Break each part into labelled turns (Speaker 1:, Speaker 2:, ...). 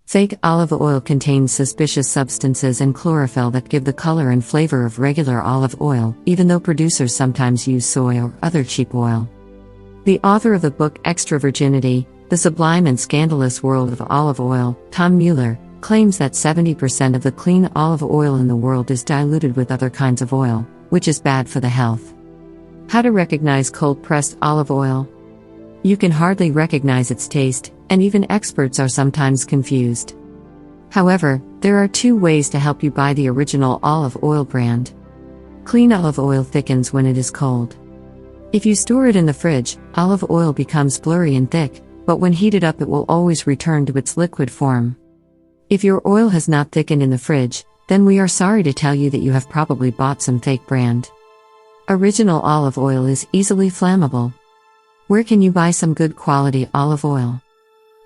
Speaker 1: Fake olive oil contains suspicious substances and chlorophyll that give the color and flavor of regular olive oil, even though producers sometimes use soy or other cheap oil. The author of the book Extra Virginity, The Sublime and Scandalous World of Olive Oil, Tom Mueller, claims that 70% of the clean olive oil in the world is diluted with other kinds of oil, which is bad for the health. How to recognize cold-pressed olive oil? You can hardly recognize its taste, and even experts are sometimes confused. However, there are two ways to help you buy the original olive oil brand. Clean olive oil thickens when it is cold. If you store it in the fridge, olive oil becomes blurry and thick, but when heated up it will always return to its liquid form. If your oil has not thickened in the fridge, then we are sorry to tell you that you have probably bought some fake brand. Original olive oil is easily flammable. Where can you buy some good quality olive oil?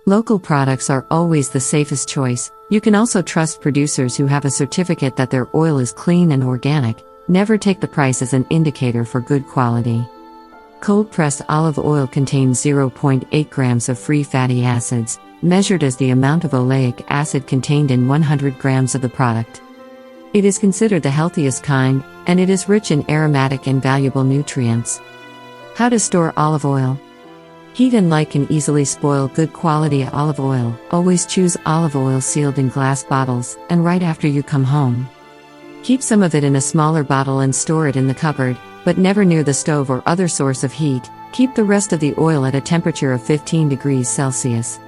Speaker 1: Local products are always the safest choice. You can also trust producers who have a certificate that their oil is clean and organic. Never take the price as an indicator for good quality. Cold-pressed olive oil contains 0.8 grams of free fatty acids, measured as the amount of oleic acid contained in 100 grams of the product. It is considered the healthiest kind, and it is rich in aromatic and valuable nutrients. How to store olive oil? Heat and light can easily spoil good quality olive oil. Always choose olive oil sealed in glass bottles, and right after you come home. Keep some of it in a smaller bottle and store it in the cupboard, but never near the stove or other source of heat. Keep the rest of the oil at a temperature of 15 degrees Celsius.